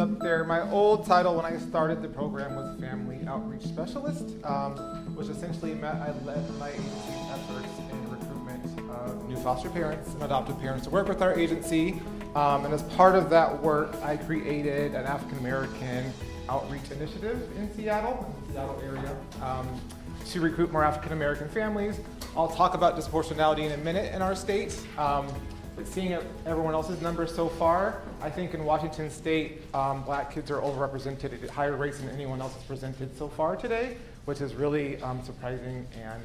up there. My old title when I started the program was Family Outreach Specialist, which essentially meant I led my agency's efforts in recruitment of new foster parents and adoptive parents to work with our agency. And as part of that work, I created an African American outreach initiative in the Seattle area, to recruit more African American families. I'll talk about disproportionality in a minute in our state. But seeing everyone else's numbers so far, I think in Washington State, Black kids are overrepresented at higher rates than anyone else has presented so far today, which is really surprising and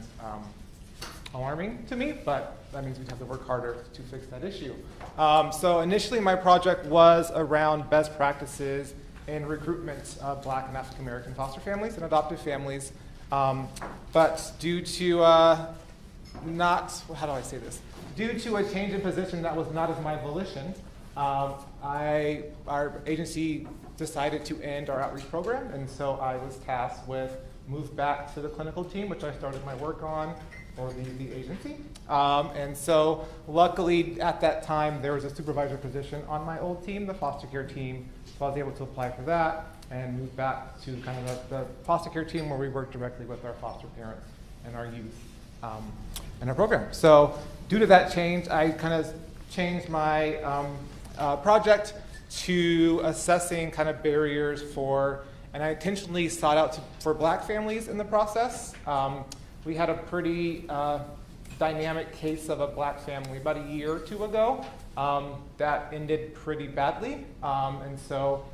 alarming to me, but that means we have to work harder to fix that issue. So initially my project was around best practices in recruitment of Black and African American foster families and adoptive families. But due to due to a change in position that was not of my volition, our agency decided to end our outreach program, and so I was tasked with move back to the clinical team, which I started my work on for the agency. And so luckily at that time there was a supervisor position on my old team, the foster care team, so I was able to apply for that and move back to kind of the foster care team where we work directly with our foster parents and our youth in our program. So due to that change, I kind of changed my project to assessing kind of barriers for, and I intentionally sought out for Black families in the process. We had a pretty dynamic case of a Black family about a year or two ago that ended pretty badly. And so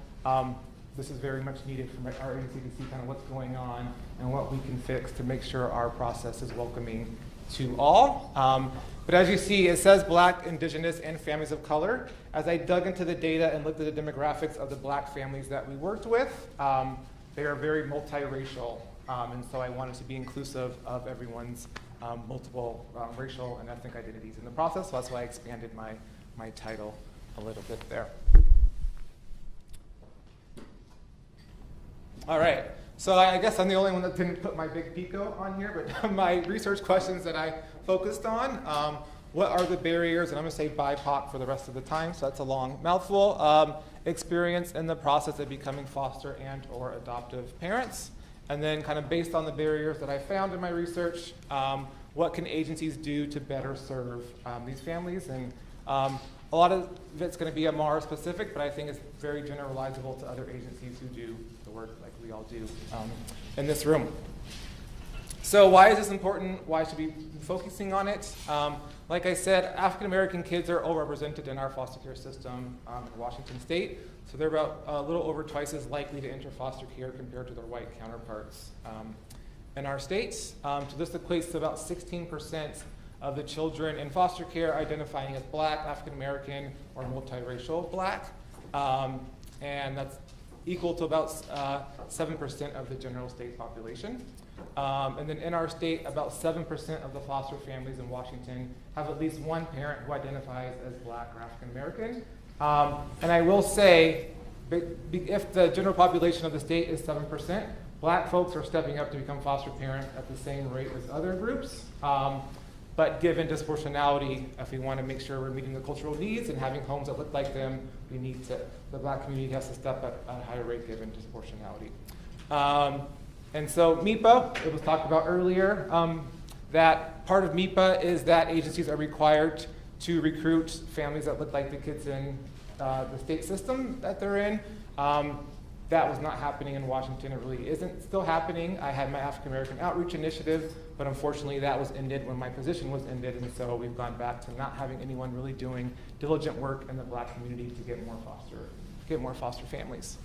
this is very much needed for our agency to see kind of what's going on and what we can fix to make sure our process is welcoming to all. But as you see, it says Black, Indigenous, and families of color. As I dug into the data and looked at the demographics of the Black families that we worked with, they are very multiracial. And so I wanted to be inclusive of everyone's multiple racial and ethnic identities in the process. So that's why I expanded my title a little bit there. All right, so I guess I'm the only one that didn't put my big PICO on here, but my research questions that I focused on, what are the barriers, and I'm gonna say BIPOC for the rest of the time, so that's a long mouthful, experience in the process of becoming foster and or adoptive parents, and then kind of based on the barriers that I found in my research, what can agencies do to better serve these families, and a lot of it's going to be Amara specific, but I think it's very generalizable to other agencies who do the work like we all do in this room. So why is this important? Why should we be focusing on it? Like I said, African American kids are overrepresented in our foster care system in Washington State, so they're about a little over twice as likely to enter foster care compared to their white counterparts in our states. So this equates to about 16% of the children in foster care identifying as Black, African American, or multiracial Black. And that's equal to about 7% of the general state population. And then in our state, about 7% of the foster families in Washington have at least one parent who identifies as Black or African American. And I will say, if the general population of the state is 7%, Black folks are stepping up to become foster parents at the same rate as other groups. But given disproportionality, if we want to make sure we're meeting the cultural needs and having homes that look like them, we need to, the Black community has to step up at a higher rate given disproportionality. And so MIPA, it was talked about earlier, that part of MIPA is that agencies are required to recruit families that look like the kids in the state system that they're in. That was not happening in Washington. It really isn't still happening. I had my African American Outreach Initiative, but unfortunately that was ended when my position was ended, and so we've gone back to not having anyone really doing diligent work in the Black community to get more foster families.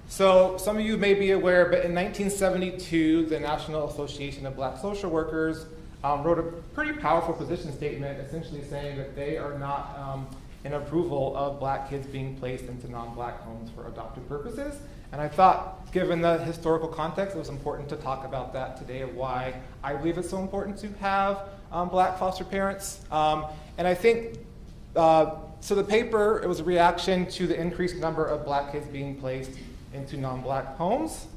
So some of you may be aware, but in 1972, the National Association of Black Social Workers wrote a pretty powerful position statement essentially saying that they are not in approval of Black kids being placed into non-Black homes for adoptive purposes. And I thought, given the historical context, it was important to talk about that today, of why I believe it's so important to have Black foster parents. And I think, so the paper, it was a reaction to the increased number of Black kids being placed into non-Black homes.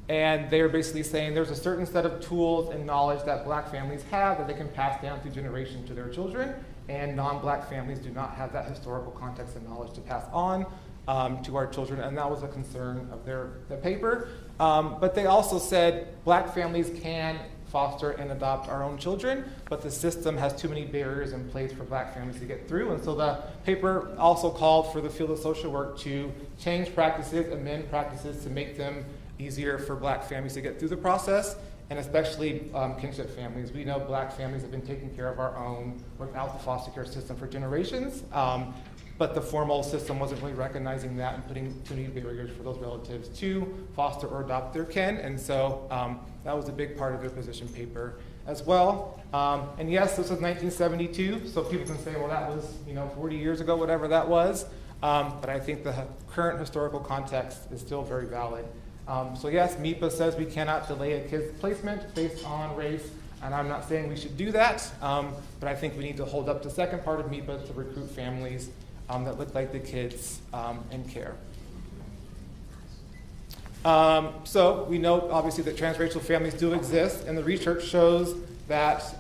And they're basically saying there's a certain set of tools and knowledge that Black families have that they can pass down through generation to their children, and non-Black families do not have that historical context and knowledge to pass on to our children, and that was a concern of the paper. But they also said Black families can foster and adopt our own children, but the system has too many barriers in place for Black families to get through. And so the paper also called for the field of social work to change practices, amend practices to make them easier for Black families to get through the process, and especially kinship families. We know Black families have been taking care of our own without the foster care system for generations, but the formal system wasn't really recognizing that and putting too many barriers for those relatives to foster or adopt their kin, and so that was a big part of their position paper as well. And yes, this was 1972, so people can say, well, that was 40 years ago, whatever that was, but I think the current historical context is still very valid. So yes, MIPA says we cannot delay a kid's placement based on race, and I'm not saying we should do that, but I think we need to hold up the second part of MIPA to recruit families that look like the kids in care. So we know obviously that transracial families do exist, and the research shows that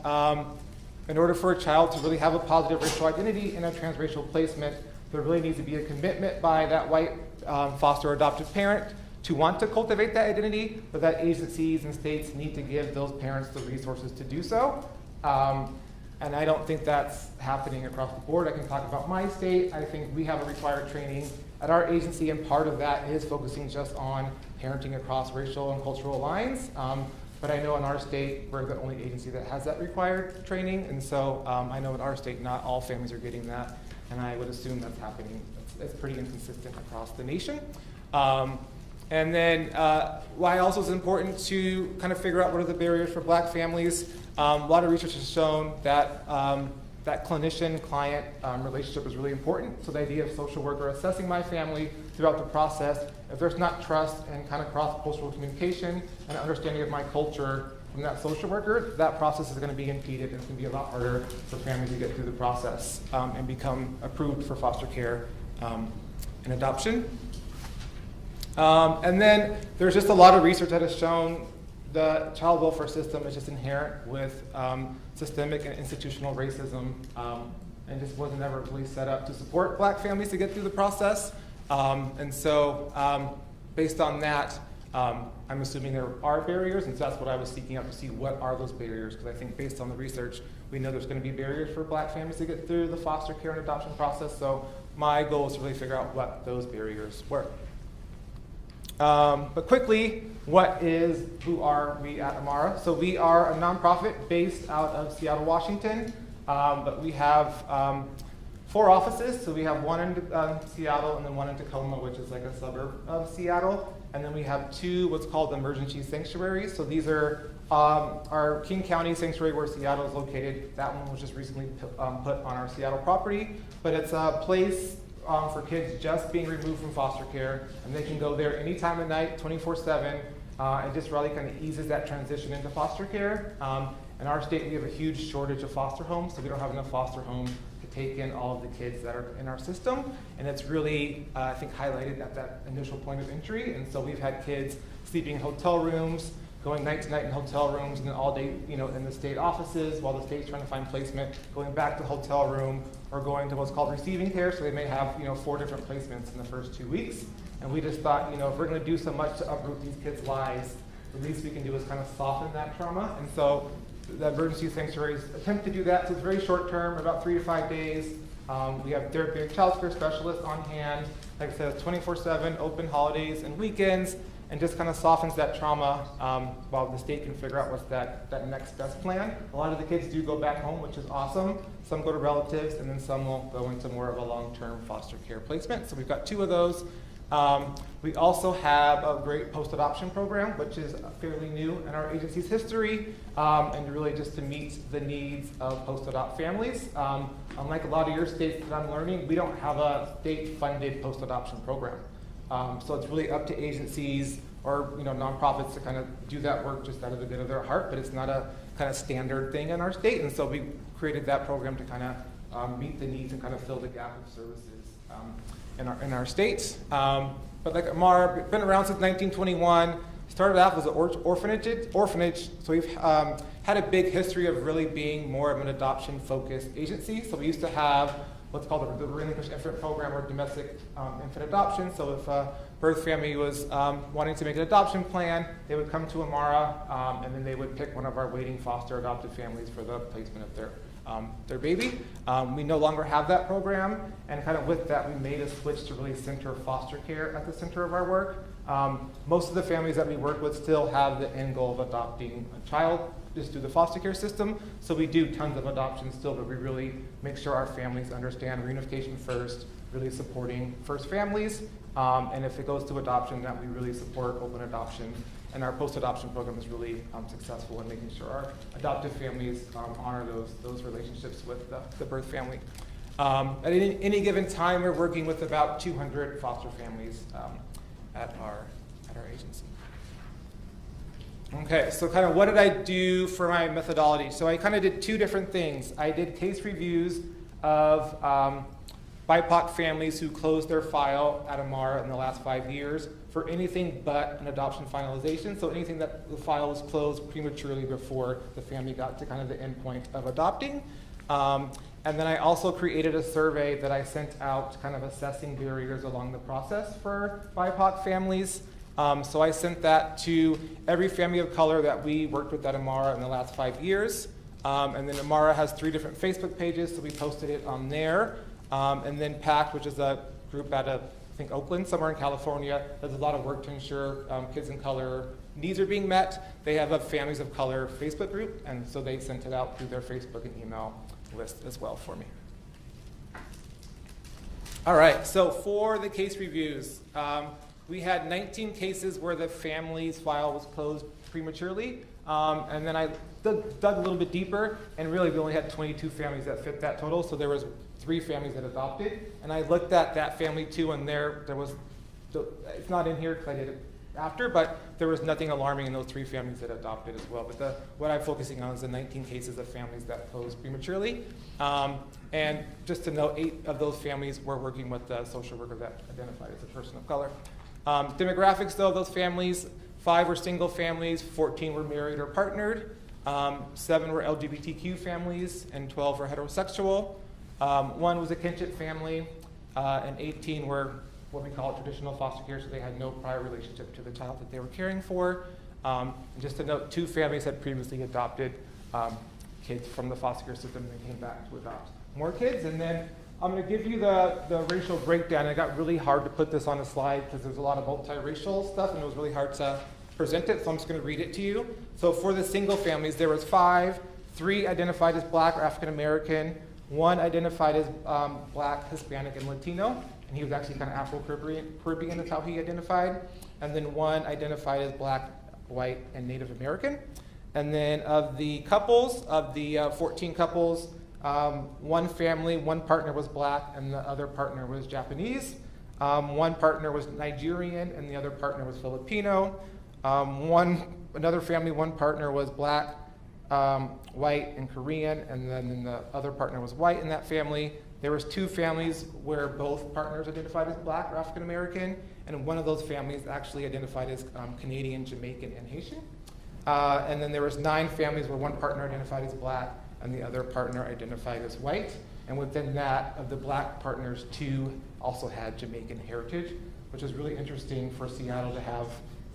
in order for a child to really have a positive racial identity in a transracial placement, there really needs to be a commitment by that white foster or adoptive parent to want to cultivate that identity, but that agencies and states need to give those parents the resources to do so. And I don't think that's happening across the board. I can talk about my state. I think we have a required training at our agency, and part of that is focusing just on parenting across racial and cultural lines. But I know in our state, we're the only agency that has that required training, and so I know in our state, not all families are getting that, and I would assume that's happening. It's pretty inconsistent across the nation. And then why also is important to kind of figure out what are the barriers for Black families. A lot of research has shown that that clinician-client relationship is really important. So the idea of social worker assessing my family throughout the process, if there's not trust and kind of cross-cultural communication and understanding of my culture from that social worker, that process is going to be impeded, and it's going to be a lot harder for families to get through the process and become approved for foster care and adoption. And then there's just a lot of research that has shown the child welfare system is just inherent with systemic and institutional racism, and just wasn't ever really set up to support Black families to get through the process. And so based on that, I'm assuming there are barriers, and so that's what I was seeking out to see what are those barriers, because I think based on the research, we know there's going to be barriers for Black families to get through the foster care and adoption process. So my goal is to really figure out what those barriers were. But quickly, who are we at Amara? So we are a nonprofit based out of Seattle, Washington, but we have 4 offices. So we have one in Seattle and then one in Tacoma, which is like a suburb of Seattle. And then we have 2 what's called emergency sanctuaries. So these are our King County sanctuary where Seattle is located. That one was just recently put on our Seattle property, but it's a place for kids just being removed from foster care, and they can go there any time of night, 24/7. It just really kind of eases that transition into foster care. In our state, we have a huge shortage of foster homes, so we don't have enough foster homes to take in all of the kids that are in our system. And it's really, I think, highlighted at that initial point of entry. And so we've had kids sleeping in hotel rooms, going night to night in hotel rooms, and then all day, in the state offices while the state's trying to find placement, going back to the hotel room, or going to what's called receiving care. So they may have, 4 different placements in the first 2 weeks. And we just thought, if we're going to do so much to uproot these kids' lives, the least we can do is kind of soften that trauma. And so the emergency sanctuaries attempt to do that. So it's very short term, about 3 to 5 days. We have therapeutic child care specialists on hand. Like I said, 24/7, open holidays and weekends, and just kind of softens that trauma while the state can figure out what's that next best plan. A lot of the kids do go back home, which is awesome. Some go to relatives, and then some will go into more of a long-term foster care placement. So we've got 2 of those. We also have a great post-adoption program, which is fairly new in our agency's history, and really just to meet the needs of post-adopt families. Unlike a lot of your states that I'm learning, we don't have a state-funded post-adoption program. So it's really up to agencies or nonprofits to kind of do that work just out of the good of their heart, but it's not a kind of standard thing in our state. And so we created that program to kind of meet the needs and kind of fill the gap of services in our states. But like Amara, been around since 1921. Started off as an orphanage. So we've had a big history of really being more of an adoption-focused agency. So we used to have what's called the Relinquished Infant Program, or domestic infant adoption. So if a birth family was wanting to make an adoption plan, they would come to Amara, and then they would pick one of our waiting foster adoptive families for the placement of their baby. We no longer have that program, and kind of with that, we made a switch to really center foster care at the center of our work. Most of the families that we work with still have the end goal of adopting a child just through the foster care system. So we do tons of adoptions still, but we really make sure our families understand reunification first, really supporting first families, and if it goes to adoption, that we really support open adoption. And our post-adoption program is really successful in making sure our adoptive families honor those relationships with the birth family. At any given time, we're working with about 200 foster families at our agency. Okay, so kind of what did I do for my methodology? So I kind of did two different things. I did case reviews of BIPOC families who closed their file at Amara in the last 5 years for anything but an adoption finalization, so anything that the file was closed prematurely before the family got to kind of the end point of adopting. And then I also created a survey that I sent out kind of assessing barriers along the process for BIPOC families. So I sent that to every family of color that we worked with at Amara in the last 5 years. And then Amara has 3 different Facebook pages, so we posted it on there. And then PACT, which is a group out of, I think, Oakland, somewhere in California, does a lot of work to ensure kids in color needs are being met. They have a Families of Color Facebook group, and so they sent it out through their Facebook and email list as well for me. All right, so for the case reviews, we had 19 cases where the family's file was closed prematurely, and then I dug a little bit deeper, and really we only had 22 families that fit that total, so there was 3 families that adopted, and I looked at that family too, and there was, it's not in here because I did it after, but there was nothing alarming in those 3 families that adopted as well. But what I'm focusing on is the 19 cases of families that closed prematurely. And just to note, 8 of those families were working with the social worker that identified as a person of color. Demographics, though, those families, 5 were single families, 14 were married or partnered, 7 were LGBTQ families, and 12 were heterosexual. 1 was a kinship family, and 18 were what we call traditional foster care, so they had no prior relationship to the child that they were caring for. And just to note, 2 families had previously adopted kids from the foster care system and came back to adopt more kids. And then I'm going to give you the racial breakdown. It got really hard to put this on a slide because there's a lot of multiracial stuff, and it was really hard to present it, so I'm just going to read it to you. So for the single families, there was 5, 3 identified as Black or African American, 1 identified as Black, Hispanic, and Latino. And he was actually kind of Afro-Caribbean is how he identified. And then 1 identified as Black, white, and Native American. And then of the couples, of the 14 couples, 1 family, 1 partner was Black, and the other partner was Japanese. 1 partner was Nigerian, and the other partner was Filipino. Another family, 1 partner was Black, white, and Korean, and then the other partner was white in that family. There was 2 families where both partners identified as Black or African American, and one of those families actually identified as Canadian, Jamaican, and Haitian. And then there was 9 families where 1 partner identified as Black and the other partner identified as white. And within that, of the Black partners, 2 also had Jamaican heritage, which is really interesting for Seattle to have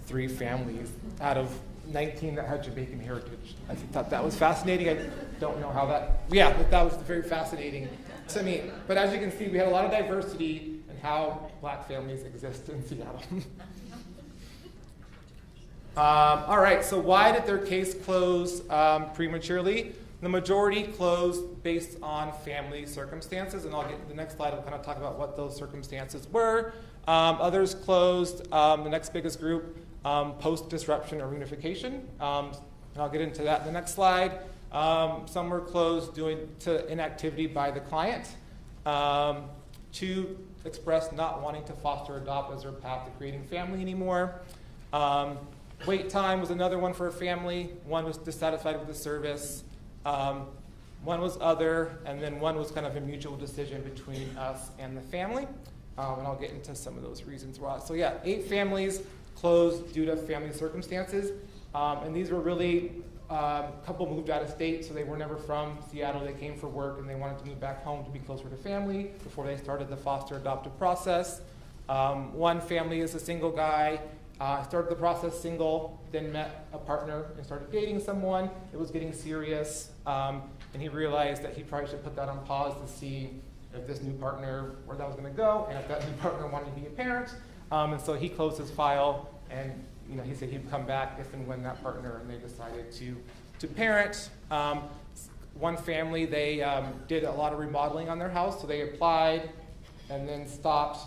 3 families out of 19 that had Jamaican heritage. I thought that was fascinating. I don't know how that was very fascinating to me. But as you can see, we had a lot of diversity in how Black families exist in Seattle. All right, so why did their case close prematurely? The majority closed based on family circumstances, and I'll get to the next slide. I'll kind of talk about what those circumstances were. Others closed, the next biggest group, post-disruption or reunification. And I'll get into that in the next slide. Some were closed due to inactivity by the client. 2 expressed not wanting to foster or adopt as their path to creating family anymore. Wait time was another one for a family. 1 was dissatisfied with the service. 1 was other, and then 1 was kind of a mutual decision between us and the family. And I'll get into some of those reasons why. So yeah, 8 families closed due to family circumstances. And these were really couple moved out of state, so they were never from Seattle. They came for work and they wanted to move back home to be closer to family before they started the foster adoptive process. One family is a single guy, started the process single, then met a partner and started dating someone. It was getting serious, and he realized that he probably should put that on pause to see if this new partner, where that was going to go, and if that new partner wanted to be a parent. And so he closed his file, and he said he'd come back if and when that partner, and they decided to parent. One family, they did a lot of remodeling on their house, so they applied and then stopped,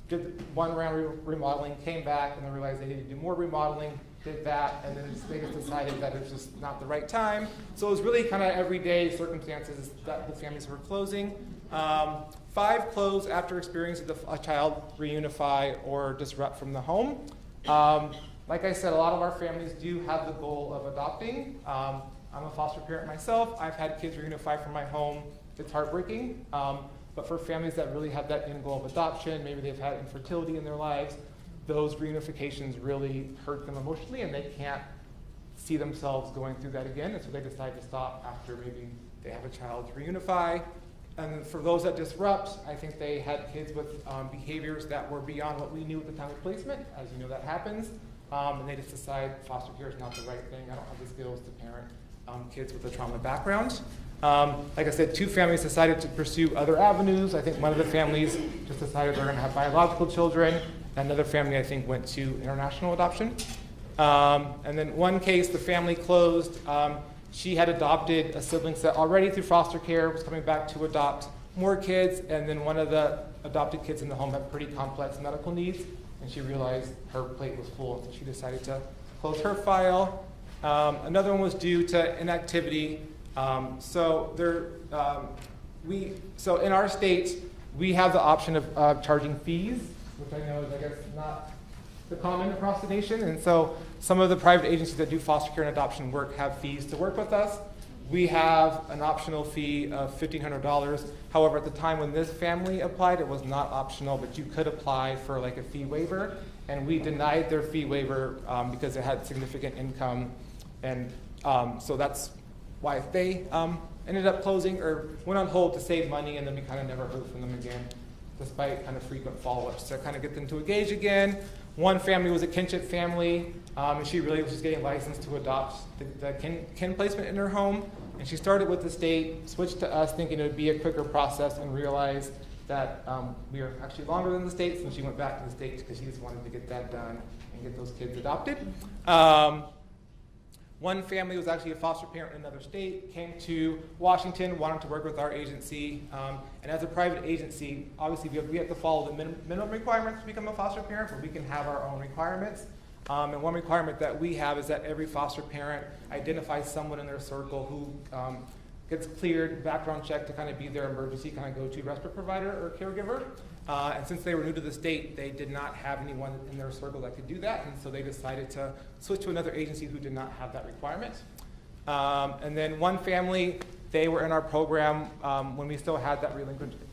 did one round of remodeling, came back, and then realized they needed to do more remodeling, did that, and then they just decided that it was just not the right time. So it was really kind of everyday circumstances that the families were closing. 5 closed after experiencing a child reunify or disrupt from the home. Like I said, a lot of our families do have the goal of adopting. I'm a foster parent myself. I've had kids reunify from my home. It's heartbreaking. But for families that really have that end goal of adoption, maybe they've had infertility in their lives, those reunifications really hurt them emotionally, and they can't see themselves going through that again, and so they decide to stop after maybe they have a child to reunify. And for those that disrupt, I think they had kids with behaviors that were beyond what we knew at the time of placement. As you know, that happens. And they just decide foster care is not the right thing. I don't have the skills to parent kids with a trauma background. Like I said, 2 families decided to pursue other avenues. I think one of the families just decided they're going to have biological children. Another family, I think, went to international adoption. And then one case, the family closed. She had adopted a sibling that already through foster care was coming back to adopt more kids, and then one of the adopted kids in the home had pretty complex medical needs, and she realized her plate was full, so she decided to close her file. Another one was due to inactivity. So in our state, we have the option of charging fees, which I know is, I guess, not the common across the nation. And so some of the private agencies that do foster care and adoption work have fees to work with us. We have an optional fee of $1,500. However, at the time when this family applied, it was not optional, but you could apply for like a fee waiver. And we denied their fee waiver because it had significant income. And so that's why they ended up closing or went on hold to save money, and then we kind of never heard from them again, despite kind of frequent follow-ups to kind of get them to engage again. One family was a kinship family, and she really was just getting licensed to adopt the kin placement in her home. And she started with the state, switched to us thinking it would be a quicker process, and realized that we are actually longer than the state, and she went back to the States because she just wanted to get that done and get those kids adopted. One family was actually a foster parent in another state, came to Washington, wanted to work with our agency. And as a private agency, obviously we have to follow the minimum requirements to become a foster parent, but we can have our own requirements. And one requirement that we have is that every foster parent identifies someone in their circle who gets cleared, background check to kind of be their emergency kind of go-to respite provider or caregiver. And since they were new to the state, they did not have anyone in their circle that could do that, and so they decided to switch to another agency who did not have that requirement. And then one family, they were in our program when we still had that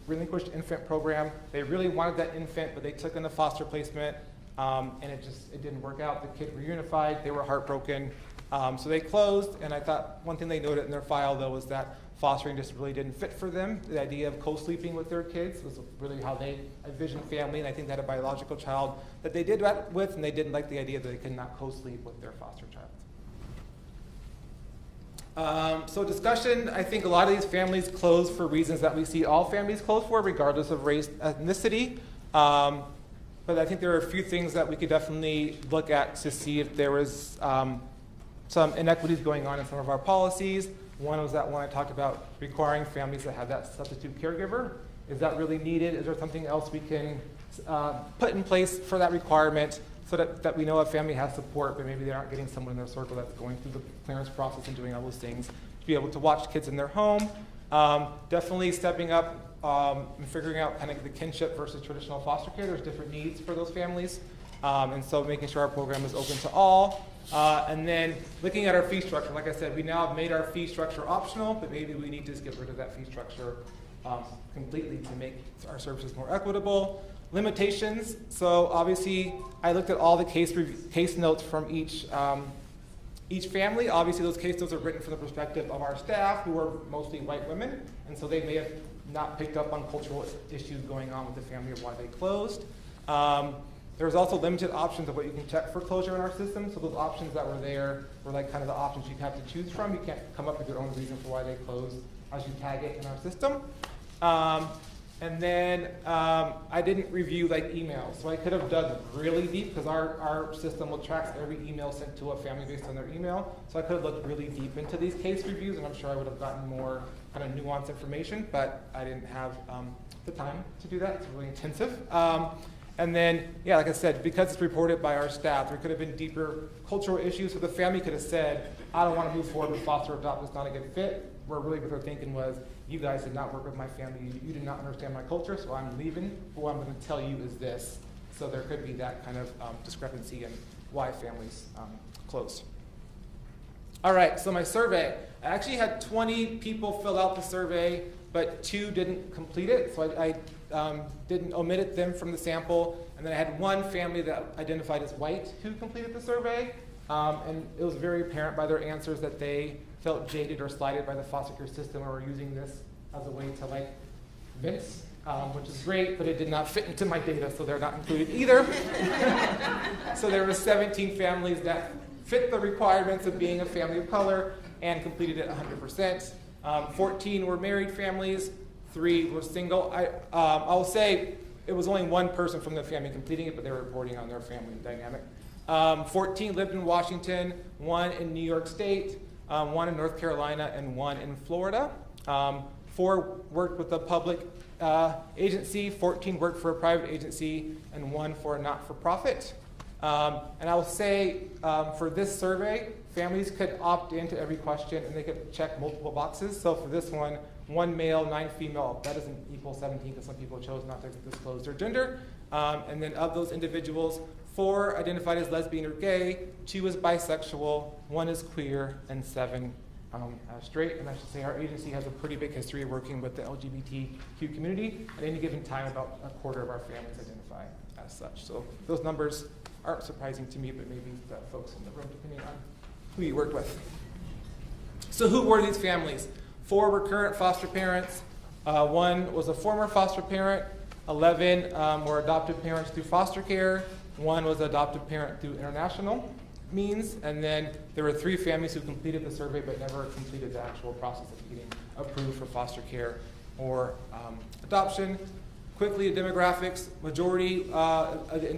relinquished infant program. They really wanted that infant, but they took in the foster placement, and it didn't work out. The kid reunified, they were heartbroken, so they closed. And I thought one thing they noted in their file, though, was that fostering just really didn't fit for them. The idea of co-sleeping with their kids was really how they envisioned family, and I think they had a biological child that they did that with, and they didn't like the idea that they could not co-sleep with their foster child. So discussion, I think a lot of these families close for reasons that we see all families close for, regardless of race, ethnicity. But I think there are a few things that we could definitely look at to see if there was some inequities going on in some of our policies. One was that one I talked about, requiring families to have that substitute caregiver. Is that really needed? Is there something else we can put in place for that requirement so that we know a family has support, but maybe they aren't getting someone in their circle that's going through the clearance process and doing all those things to be able to watch kids in their home. Definitely stepping up and figuring out kind of the kinship versus traditional foster care. There's different needs for those families. And so making sure our program is open to all. And then looking at our fee structure. Like I said, we now have made our fee structure optional, but maybe we need to just get rid of that fee structure completely to make our services more equitable. Limitations. So obviously, I looked at all the case notes from each Each family, obviously those case notes are written from the perspective of our staff, who are mostly white women, and so they may have not picked up on cultural issues going on with the family or why they closed. There's also limited options of what you can check for closure in our system, so those options that were there were like kind of the options you have to choose from. You can't come up with your own reason for why they closed as you tag it in our system. And then I didn't review like emails, so I could have dug really deep because our system will track every email sent to a family based on their email. So I could have looked really deep into these case reviews, and I'm sure I would have gotten more kind of nuanced information, but I didn't have the time to do that. It's really intensive. And then, yeah, like I said, because it's reported by our staff, there could have been deeper cultural issues. So the family could have said, I don't want to move forward with foster or adopt, it's not a good fit. Where really what they're thinking was, you guys did not work with my family, you did not understand my culture, so I'm leaving, but what I'm going to tell you is this. So there could be that kind of discrepancy in why families close. All right, so my survey. I actually had 20 people fill out the survey, but 2 didn't complete it, so I didn't omitted them from the sample. And then I had 1 family that identified as white who completed the survey, and it was very apparent by their answers that they felt jaded or slighted by the foster care system, or were using this as a way to like vent, which is great, but it did not fit into my data, so they're not included either. So there were 17 families that fit the requirements of being a family of color and completed it 100%. 14 were married families, 3 were single. I'll say it was only 1 person from the family completing it, but they were reporting on their family dynamic. 14 lived in Washington, 1 in New York State, 1 in North Carolina, and 1 in Florida. 4 worked with a public agency, 14 worked for a private agency, and 1 for a not-for-profit. And I will say for this survey, families could opt into every question and they could check multiple boxes. So for this one, 1 male, 9 female, that doesn't equal 17 because some people chose not to disclose their gender. And then of those individuals, 4 identified as lesbian or gay, 2 as bisexual, 1 is queer, and 7 straight. And I should say our agency has a pretty big history of working with the LGBTQ community. At any given time, about a quarter of our families identify as such. So those numbers aren't surprising to me, but maybe the folks in the room, depending on who you worked with. So who were these families? 4 were current foster parents. 1 was a former foster parent. 11 were adoptive parents through foster care. 1 was an adoptive parent through international means. And then there were 3 families who completed the survey but never completed the actual process of getting approved for foster care or adoption. Quickly, the demographics, majority of the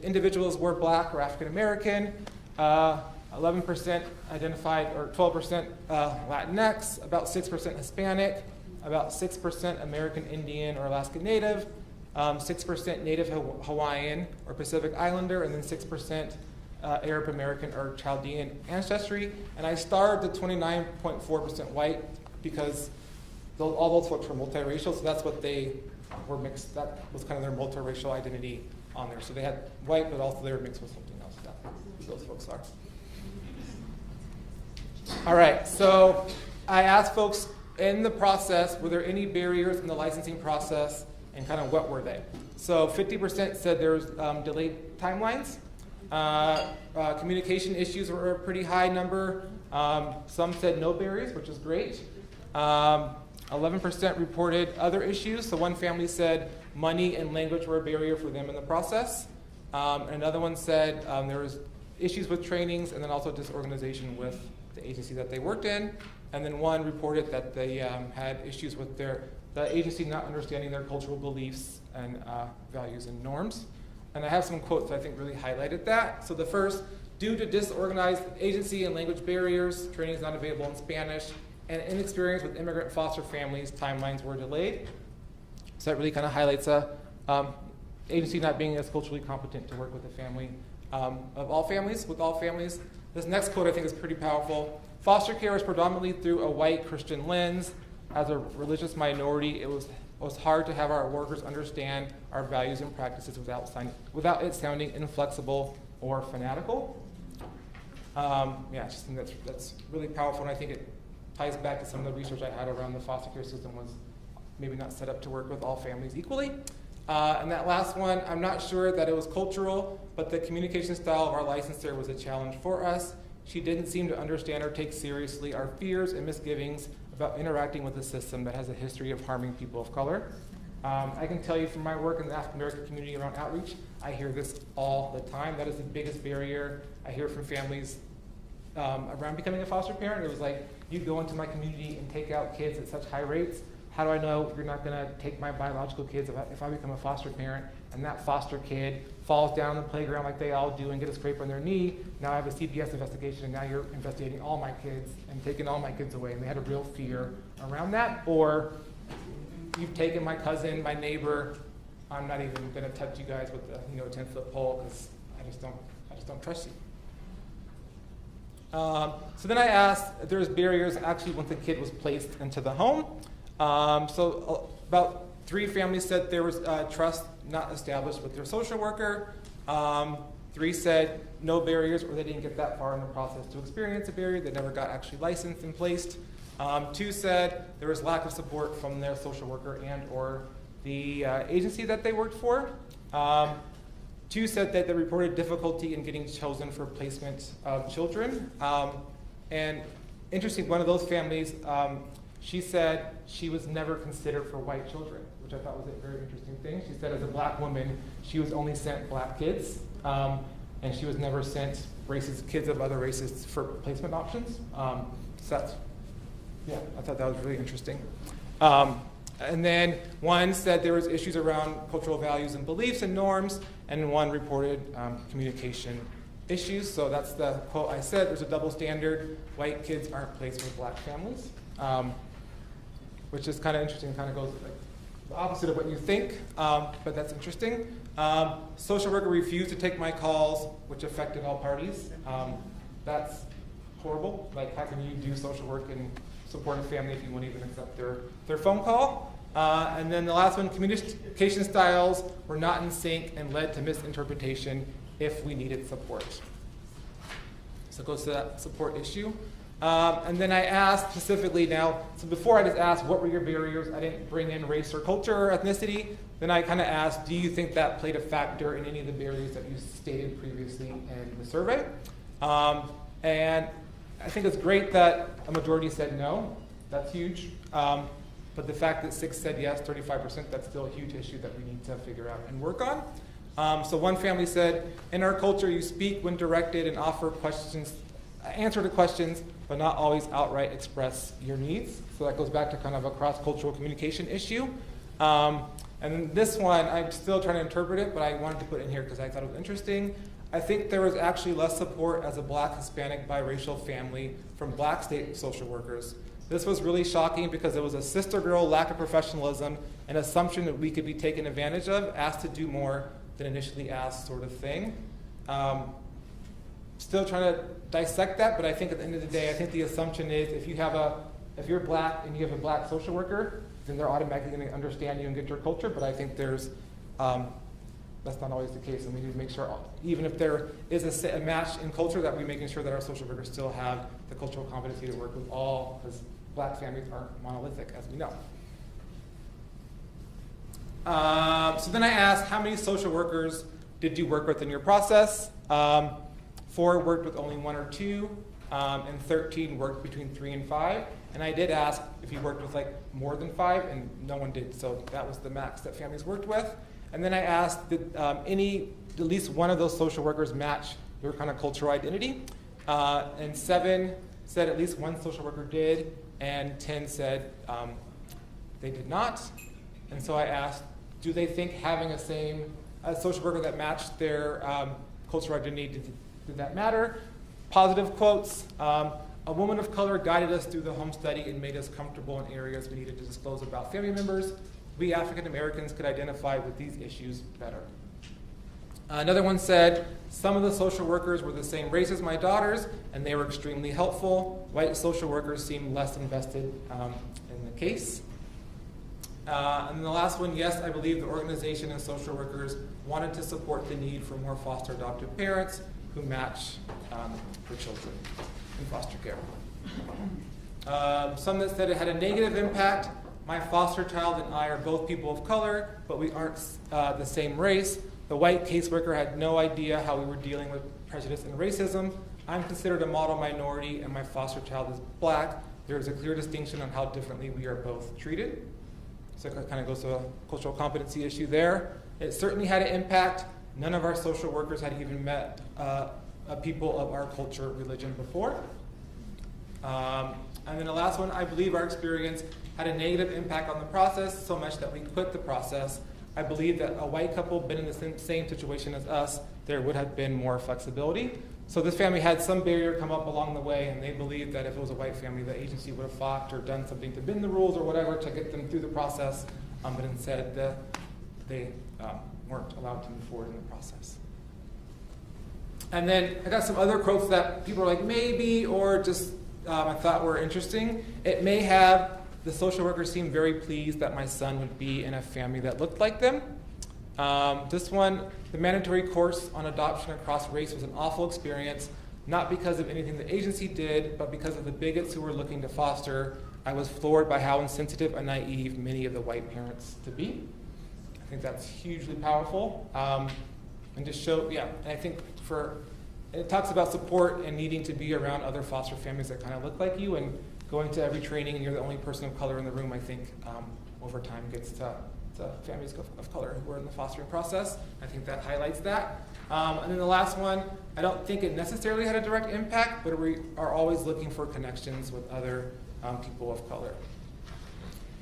individuals were Black or African American, 11% identified, or 12% Latinx, about 6% Hispanic, about 6% American Indian or Alaska Native, 6% Native Hawaiian or Pacific Islander, and then 6% Arab American or Chaldean ancestry. And I starred the 29.4% white because all those folks were multiracial, so that's what they were mixed. That was kind of their multiracial identity on there. So they had white, but also they were mixed with something else. That's who those folks are. All right, so I asked folks in the process, were there any barriers in the licensing process, and kind of what were they? So 50% said there was delayed timelines. Communication issues were a pretty high number. Some said no barriers, which is great. 11% reported other issues. So one family said money and language were a barrier for them in the process. Another one said there was issues with trainings and then also disorganization with the agency that they worked in. And then one reported that they had issues with the agency not understanding their cultural beliefs and values and norms. And I have some quotes that I think really highlighted that. So the first, due to disorganized agency and language barriers, training is not available in Spanish, and inexperience with immigrant foster families, timelines were delayed. So that really kind of highlights agency not being as culturally competent to work with a family with all families. This next quote I think is pretty powerful. Foster care is predominantly through a white Christian lens. As a religious minority, it was hard to have our workers understand our values and practices without it sounding inflexible or fanatical. I just think that's really powerful, and I think it ties back to some of the research I had around the foster care system was maybe not set up to work with all families equally. And that last one, I'm not sure that it was cultural, but the communication style of our licensor was a challenge for us. she didn't seem to understand or take seriously our fears and misgivings about interacting with a system that has a history of harming people of color. I can tell you from my work in the African American community around outreach, I hear this all the time. That is the biggest barrier I hear from families around becoming a foster parent. It was like, you go into my community and take out kids at such high rates. How do I know you're not going to take my biological kids if I become a foster parent and that foster kid falls down the playground like they all do and get a scrape on their knee? Now I have a CPS investigation and now you're investigating all my kids and taking all my kids away. And they had a real fear around that. Or you've taken my cousin, my neighbor. I'm not even going to touch you guys with the 10-foot pole because I just don't trust you. So then I asked if there's barriers actually once the kid was placed into the home. So about 3 families said there was trust not established with their social worker. 3 said no barriers, or they didn't get that far in the process to experience a barrier. They never got actually licensed and placed. 2 said there was lack of support from their social worker and or the agency that they worked for. 2 said that they reported difficulty in getting chosen for placement of children. And interesting, one of those families, she said she was never considered for white children, which I thought was a very interesting thing. She said as a black woman, she was only sent black kids, and she was never sent kids of other races for placement options. I thought that was really interesting. And then 1 said there was issues around cultural values and beliefs and norms, and 1 reported communication issues. So that's the quote I said. There's a double standard. White kids aren't placed with black families, which is kind of interesting. Kind of goes like the opposite of what you think, but that's interesting. Social worker refused to take my calls, which affected all parties. That's horrible. Like, how can you do social work and support a family if you won't even accept their phone call? And then the last one, communication styles were not in sync and led to misinterpretation if we needed support. So it goes to that support issue. And then I asked specifically now, so before I just asked what were your barriers, I didn't bring in race or culture or ethnicity. Then I kind of asked, do you think that played a factor in any of the barriers that you stated previously in the survey? And I think it's great that a majority said no. That's huge. But the fact that 6 said yes, 35%, that's still a huge issue that we need to figure out and work on. So 1 family said, in our culture, you speak when directed and offer questions, answer to questions, but not always outright express your needs. So that goes back to kind of a cross-cultural communication issue. And then this one, I'm still trying to interpret it, but I wanted to put it in here because I thought it was interesting. I think there was actually less support as a black, Hispanic, biracial family from black state social workers. This was really shocking because it was a sister girl lack of professionalism, an assumption that we could be taken advantage of, asked to do more than initially asked sort of thing. Still trying to dissect that, but I think at the end of the day, I think the assumption is if you're black and you have a black social worker, then they're automatically going to understand you and get your culture, but I think that's not always the case, and we need to make sure, even if there is a match in culture, that we're making sure that our social workers still have the cultural competency to work with all, because black families aren't monolithic, as we know. So then I asked, how many social workers did you work with in your process? 4 worked with only 1 or 2, and 13 worked between 3 and 5. And I did ask if you worked with more than 5, and no one did, so that was the max that families worked with. And then I asked, did at least one of those social workers match their kind of cultural identity? And 7 said at least 1 social worker did, and 10 said they did not. And so I asked, do they think having a social worker that matched their cultural identity, did that matter? Positive quotes. A woman of color guided us through the home study and made us comfortable in areas we needed to disclose about family members. We African Americans could identify with these issues better. Another one said, some of the social workers were the same race as my daughters, and they were extremely helpful. White social workers seemed less invested in the case. And the last one, yes, I believe the organization and social workers wanted to support the need for more foster adoptive parents who match for children in foster care. Some that said it had a negative impact. My foster child and I are both people of color, but we aren't the same race. The white caseworker had no idea how we were dealing with prejudice and racism. I'm considered a model minority and my foster child is Black, there is a clear distinction on how differently we are both treated. So it kind of goes to a cultural competency issue there. It certainly had an impact. None of our social workers had even met people of our culture, religion before. And then the last one, I believe our experience had a negative impact on the process, so much that we quit the process. I believe that a white couple been in the same situation as us, there would have been more flexibility. So this family had some barrier come up along the way, and they believed that if it was a white family, the agency would have fought or done something to bend the rules or whatever to get them through the process, but instead they weren't allowed to move forward in the process. And then I got some other quotes that people are like, maybe, or just I thought were interesting. It may have, the social worker seemed very pleased that my son would be in a family that looked like them. This one, the mandatory course on adoption across race was an awful experience, not because of anything the agency did, but because of the bigots who were looking to foster. I was floored by how insensitive and naive many of the white parents to be. I think that's hugely powerful. And just show, and I think it talks about support and needing to be around other foster families that kind of look like you, and going to every training and you're the only person of color in the room, I think over time gets to families of color who are in the fostering process. I think that highlights that. And then the last one, I don't think it necessarily had a direct impact, but we are always looking for connections with other people of color.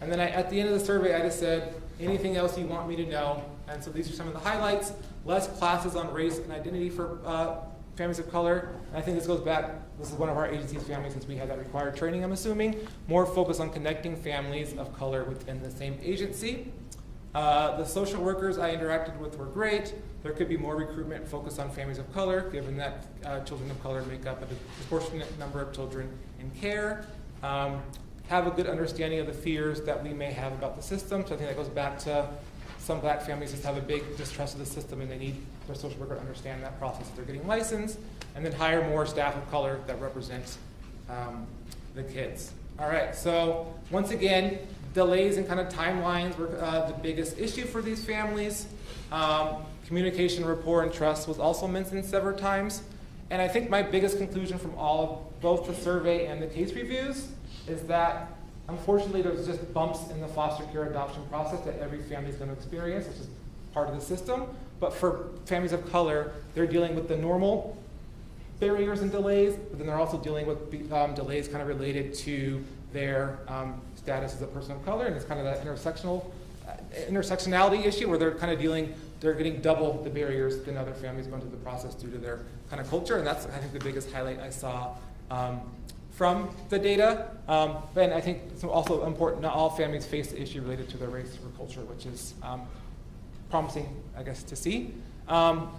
And then at the end of the survey, I just said, anything else you want me to know? And so these are some of the highlights. Less classes on race and identity for families of color. And I think this goes back, this is one of our agency's families since we had that required training, I'm assuming. More focus on connecting families of color within the same agency. The social workers I interacted with were great. There could be more recruitment focused on families of color, given that children of color make up a disproportionate number of children in care. Have a good understanding of the fears that we may have about the system. So I think that goes back to some Black families just have a big distrust of the system and they need their social worker to understand that process if they're getting licensed, and then hire more staff of color that represent the kids. All right, so once again, delays and kind of timelines were the biggest issue for these families. Communication, rapport, and trust was also mentioned several times. And I think my biggest conclusion from both the survey and the case reviews is that unfortunately there's just bumps in the foster care adoption process that every family is going to experience. It's just part of the system. But for families of color, they're dealing with the normal barriers and delays, but then they're also dealing with delays kind of related to their status as a person of color, and it's kind of that intersectionality issue where they're kind of they're getting double the barriers than other families going through the process due to their kind of culture, and that's, I think, the biggest highlight I saw from the data. And I think it's also important, not all families face the issue related to their race or culture, which is promising, I guess, to see.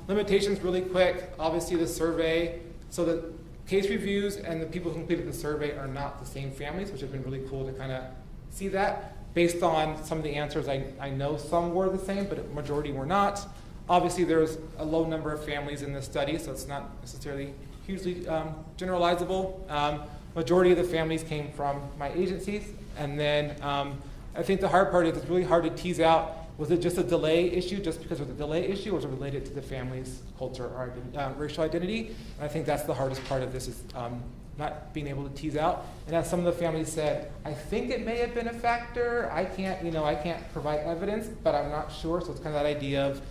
Limitations really quick, obviously the survey, so the case reviews and the people who completed the survey are not the same families, which have been really cool to kind of see that. Based on some of the answers, I know some were the same, but a majority were not. Obviously, there's a low number of families in this study, so it's not necessarily hugely generalizable. Majority of the families came from my agencies, and then I think the hard part is it's really hard to tease out, was it just a delay issue just because of the delay issue, or was it related to the family's culture or racial identity? And I think that's the hardest part of this is not being able to tease out. And as some of the families said, I think it may have been a factor. I can't provide evidence, but I'm not sure. So it's kind of that idea of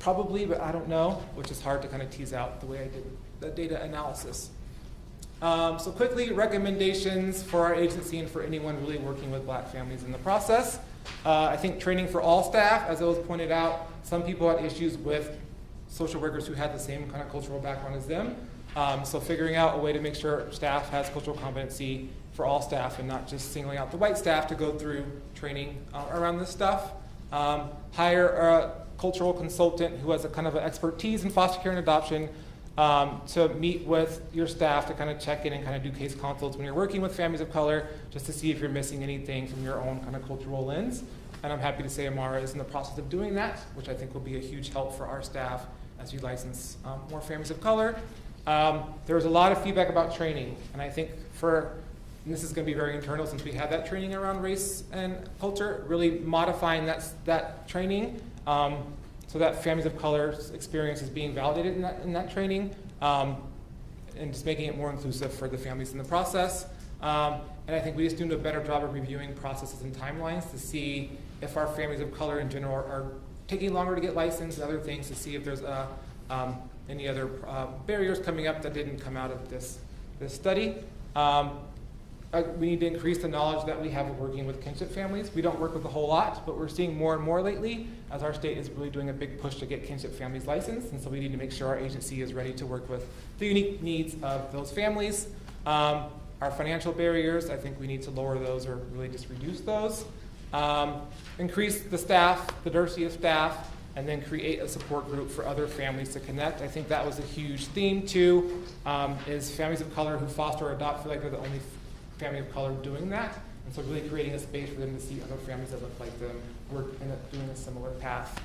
probably, but I don't know, which is hard to kind of tease out the way I did the data analysis. So quickly, recommendations for our agency and for anyone really working with Black families in the process. I think training for all staff, as it was pointed out, some people had issues with social workers who had the same kind of cultural background as them. So figuring out a way to make sure staff has cultural competency for all staff and not just singling out the white staff to go through training around this stuff. Hire a cultural consultant who has a kind of an expertise in foster care and adoption to meet with your staff to kind of check in and kind of do case consults when you're working with families of color, just to see if you're missing anything from your own kind of cultural lens. And I'm happy to say Amara is in the process of doing that, which I think will be a huge help for our staff as we license more families of color. There was a lot of feedback about training, and I think and this is going to be very internal since we had that training around race and culture, really modifying that training so that families of color's experience is being validated in that training. and just making it more inclusive for the families in the process. And I think we just do a better job of reviewing processes and timelines to see if our families of color in general are taking longer to get licensed and other things, to see if there's any other barriers coming up that didn't come out of this study. We need to increase the knowledge that we have of working with kinship families. We don't work with a whole lot, but we're seeing more and more lately as our state is really doing a big push to get kinship families licensed, and so we need to make sure our agency is ready to work with the unique needs of those families. Our financial barriers, I think we need to lower those or really just reduce those. Increase the staff, the diversity of staff, and then create a support group for other families to connect. I think that was a huge theme too, is families of color who foster or adopt feel like they're the only family of color doing that. And so really creating a space for them to see other families that look like them work and doing a similar path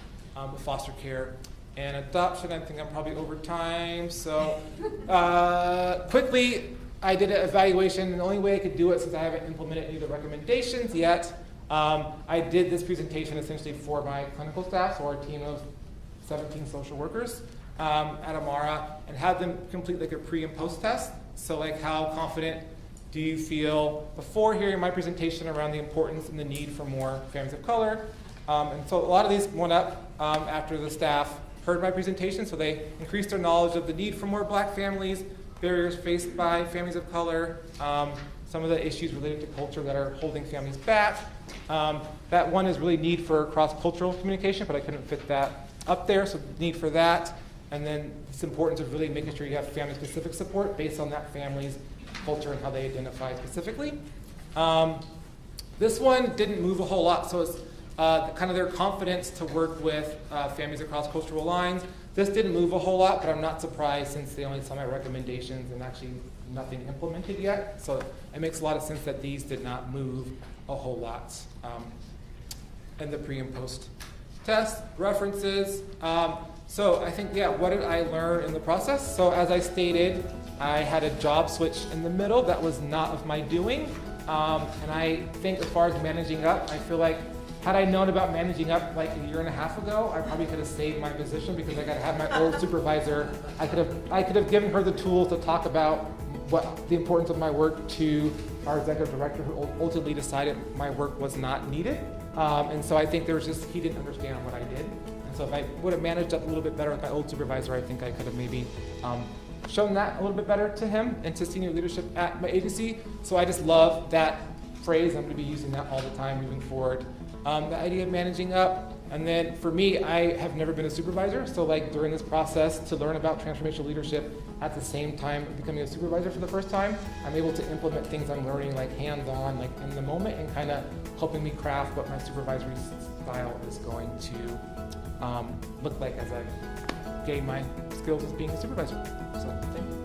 with foster care. And adoption, I think I'm probably over time. So quickly, I did an evaluation, and the only way I could do it, since I haven't implemented any of the recommendations yet, I did this presentation essentially for my clinical staff, so our team of 17 social workers at Amara, and had them complete like a pre and post test. So like, how confident do you feel before hearing my presentation around the importance and the need for more families of color? And so a lot of these went up after the staff heard my presentation, so they increased their knowledge of the need for more Black families, barriers faced by families of color, some of the issues related to culture that are holding families back. That one is really need for cross-cultural communication, but I couldn't fit that up there, so need for that. And then it's importance of really making sure you have family-specific support based on that family's culture and how they identify specifically. This one didn't move a whole lot, so it's kind of their confidence to work with families across cultural lines. This didn't move a whole lot, but I'm not surprised since they only saw my recommendations and actually nothing implemented yet. So it makes a lot of sense that these did not move a whole lot. And the pre and post test references. So I think, what did I learn in the process? So as I stated, I had a job switch in the middle that was not of my doing. And I think as far as managing up, I feel like had I known about managing up like a year and a half ago, I probably could have saved my position because I got to have my old supervisor. I could have given her the tools to talk about what the importance of my work to our executive director, who ultimately decided my work was not needed. And so I think he didn't understand what I did. And so if I would have managed up a little bit better with my old supervisor, I think I could have maybe shown that a little bit better to him and to senior leadership at my agency. So I just love that phrase. I'm going to be using that all the time moving forward. The idea of managing up. And then for me, I have never been a supervisor. So like during this process to learn about transformational leadership at the same time becoming a supervisor for the first time, I'm able to implement things I'm learning like hands-on, like in the moment, and kind of helping me craft what my supervisory style is going to look like as I gain my skills as being a supervisor. So thank you.